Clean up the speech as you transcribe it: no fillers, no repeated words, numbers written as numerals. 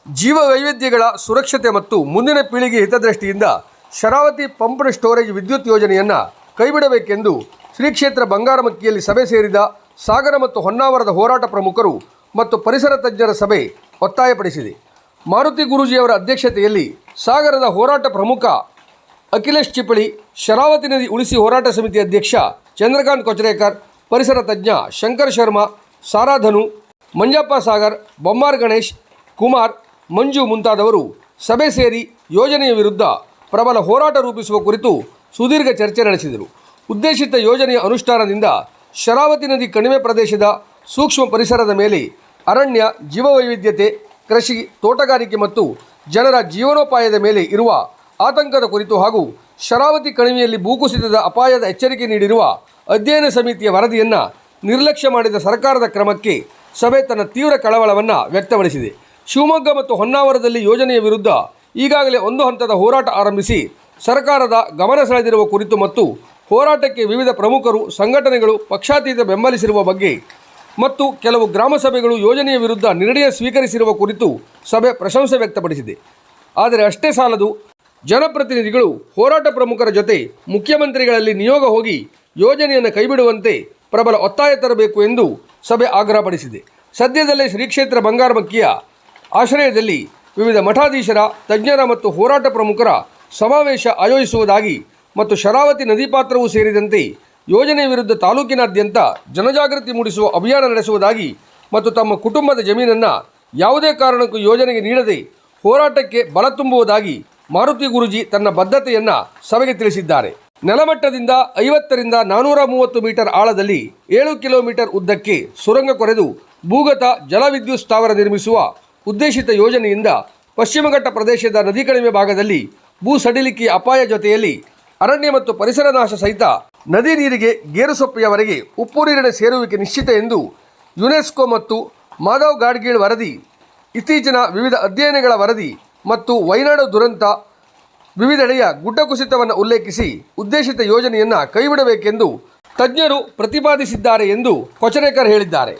ಜೀವ ವೈವಿಧ್ಯಗಳ ಸುರಕ್ಷತೆ ಮತ್ತು ಮುಂದಿನ ಪೀಳಿಗೆ ಹಿತದೃಷ್ಟಿಯಿಂದ ಶರಾವತಿ ಪಂಪ್ಡ್ ಸ್ಟೋರೇಜ್ ವಿದ್ಯುತ್ ಯೋಜನೆಯನ್ನು ಕೈಬಿಡಬೇಕೆಂದು ಶ್ರೀ ಕ್ಷೇತ್ರ ಬಂಗಾರಮಕ್ಕಿಯಲ್ಲಿ ಸಭೆ ಸೇರಿದ ಸಾಗರ ಮತ್ತು ಹೊನ್ನಾವರದ ಹೋರಾಟ ಪ್ರಮುಖರು ಮತ್ತು ಪರಿಸರ ತಜ್ಞರ ಸಭೆ ಒತ್ತಾಯಪಡಿಸಿದೆ. ಮಾರುತಿ ಗುರೂಜಿಯವರ ಅಧ್ಯಕ್ಷತೆಯಲ್ಲಿ ಸಾಗರದ ಹೋರಾಟ ಪ್ರಮುಖ ಅಖಿಲೇಶ್ ಚಿಪ್ಪಳಿ, ಶರಾವತಿ ನದಿ ಉಳಿಸಿ ಹೋರಾಟ ಸಮಿತಿ ಅಧ್ಯಕ್ಷ ಚಂದ್ರಕಾಂತ್ ಕೊಚರೇಕರ್, ಪರಿಸರ ತಜ್ಞ ಶಂಕರ್ ಶರ್ಮಾ, ಸಾರಾಧನು, ಮಂಜಪ್ಪ ಸಾಗರ್, ಬೊಮ್ಮಾರ್ ಗಣೇಶ್, ಕುಮಾರ್, ಮಂಜು ಮುಂತಾದವರು ಸಭೆ ಸೇರಿ ಯೋಜನೆಯ ವಿರುದ್ಧ ಪ್ರಬಲ ಹೋರಾಟ ರೂಪಿಸುವ ಕುರಿತು ಸುದೀರ್ಘ ಚರ್ಚೆ ನಡೆಸಿದರು. ಉದ್ದೇಶಿತ ಯೋಜನೆಯ ಅನುಷ್ಠಾನದಿಂದ ಶರಾವತಿ ನದಿ ಕಣಿವೆ ಪ್ರದೇಶದ ಸೂಕ್ಷ್ಮ ಪರಿಸರದ ಮೇಲೆ ಅರಣ್ಯ, ಜೀವವೈವಿಧ್ಯತೆ, ಕೃಷಿ, ತೋಟಗಾರಿಕೆ ಮತ್ತು ಜನರ ಜೀವನೋಪಾಯದ ಮೇಲೆ ಇರುವ ಆತಂಕದ ಕುರಿತು ಹಾಗೂ ಶರಾವತಿ ಕಣಿವೆಯಲ್ಲಿ ಭೂಕುಸಿತದ ಅಪಾಯದ ಎಚ್ಚರಿಕೆ ನೀಡಿರುವ ಅಧ್ಯಯನ ಸಮಿತಿಯ ವರದಿಯನ್ನು ನಿರ್ಲಕ್ಷ್ಯ ಮಾಡಿದ ಸರ್ಕಾರದ ಕ್ರಮಕ್ಕೆ ಸಭೆ ತನ್ನ ತೀವ್ರ ಕಳವಳವನ್ನು ವ್ಯಕ್ತಪಡಿಸಿದೆ. ಶಿವಮೊಗ್ಗ ಮತ್ತು ಹೊನ್ನಾವರದಲ್ಲಿ ಯೋಜನೆಯ ವಿರುದ್ಧ ಈಗಾಗಲೇ ಒಂದು ಹಂತದ ಹೋರಾಟ ಆರಂಭಿಸಿ ಸರ್ಕಾರದ ಗಮನ ಸೆಳೆದಿರುವ ಕುರಿತು ಮತ್ತು ಹೋರಾಟಕ್ಕೆ ವಿವಿಧ ಪ್ರಮುಖರು, ಸಂಘಟನೆಗಳು ಪಕ್ಷಾತೀತ ಬೆಂಬಲಿಸಿರುವ ಬಗ್ಗೆ ಮತ್ತು ಕೆಲವು ಗ್ರಾಮ ಸಭೆಗಳು ಯೋಜನೆಯ ವಿರುದ್ಧ ನಿರ್ಣಯ ಸ್ವೀಕರಿಸಿರುವ ಕುರಿತು ಸಭೆ ಪ್ರಶಂಸೆ ವ್ಯಕ್ತಪಡಿಸಿದೆ. ಆದರೆ ಅಷ್ಟೇ ಸಾಲದು, ಜನಪ್ರತಿನಿಧಿಗಳು ಹೋರಾಟ ಪ್ರಮುಖರ ಜೊತೆ ಮುಖ್ಯಮಂತ್ರಿಗಳಲ್ಲಿ ನಿಯೋಗ ಹೋಗಿ ಯೋಜನೆಯನ್ನು ಕೈಬಿಡುವಂತೆ ಪ್ರಬಲ ಒತ್ತಾಯ ತರಬೇಕು ಎಂದು ಸಭೆ ಆಗ್ರಹಪಡಿಸಿದೆ. ಸದ್ಯದಲ್ಲೇ ಶ್ರೀ ಕ್ಷೇತ್ರ ಬಂಗಾರಮಕ್ಕಿಯ ಆಶ್ರಯದಲ್ಲಿ ವಿವಿಧ ಮಠಾಧೀಶರ, ತಜ್ಞರ ಮತ್ತು ಹೋರಾಟ ಪ್ರಮುಖರ ಸಮಾವೇಶ ಆಯೋಜಿಸುವುದಾಗಿ ಮತ್ತು ಶರಾವತಿ ನದಿ ಪಾತ್ರವೂ ಸೇರಿದಂತೆ ಯೋಜನೆ ವಿರುದ್ಧ ತಾಲೂಕಿನಾದ್ಯಂತ ಜನಜಾಗೃತಿ ಮೂಡಿಸುವ ಅಭಿಯಾನ ನಡೆಸುವುದಾಗಿ ಮತ್ತು ತಮ್ಮ ಕುಟುಂಬದ ಜಮೀನನ್ನು ಯಾವುದೇ ಕಾರಣಕ್ಕೂ ಯೋಜನೆಗೆ ನೀಡದೆ ಹೋರಾಟಕ್ಕೆ ಬಲ ತುಂಬುವುದಾಗಿ ಮಾರುತಿ ಗುರೂಜಿ ತನ್ನ ಬದ್ಧತೆಯನ್ನು ಸಭೆಗೆ ತಿಳಿಸಿದ್ದಾರೆ. ನೆಲಮಟ್ಟದಿಂದ 50ರಿಂದ 430 ಮೀಟರ್ ಆಳದಲ್ಲಿ 7 ಕಿಲೋಮೀಟರ್ ಉದ್ದಕ್ಕೆ ಸುರಂಗ ಕೊರೆದು ಭೂಗತ ಜಲವಿದ್ಯುತ್ ಸ್ಥಾವರ ನಿರ್ಮಿಸುವ ಉದ್ದೇಶಿತ ಯೋಜನೆಯಿಂದ ಪಶ್ಚಿಮಘಟ್ಟ ಪ್ರದೇಶದ ನದಿ ಕಣಿವೆ ಭಾಗದಲ್ಲಿ ಭೂ ಸಡಿಲಿಕೆಯ ಅಪಾಯ ಜೊತೆಯಲ್ಲಿ ಅರಣ್ಯ ಮತ್ತು ಪರಿಸರ ನಾಶ ಸಹಿತ ನದಿ ನೀರಿಗೆ ಗೇರುಸೊಪ್ಪೆಯವರೆಗೆ ಉಪ್ಪು ನೀರಿನ ಸೇರುವಿಕೆ ನಿಶ್ಚಿತ ಎಂದು ಯುನೆಸ್ಕೋ ಮತ್ತು ಮಾಧವ್ ಗಾಡ್ಗೀಳ್ ವರದಿ, ಇತ್ತೀಚಿನ ವಿವಿಧ ಅಧ್ಯಯನಗಳ ವರದಿ ಮತ್ತು ವೈನಾಡು ದುರಂತ ವಿವಿಧೆಡೆಯ ಗುಡ್ಡ ಕುಸಿತವನ್ನು ಉಲ್ಲೇಖಿಸಿ ಉದ್ದೇಶಿತ ಯೋಜನೆಯನ್ನು ಕೈಬಿಡಬೇಕೆಂದು ತಜ್ಞರು ಪ್ರತಿಪಾದಿಸಿದ್ದಾರೆ ಎಂದು ಕೊಚರೇಕರ್ ಹೇಳಿದ್ದಾರೆ.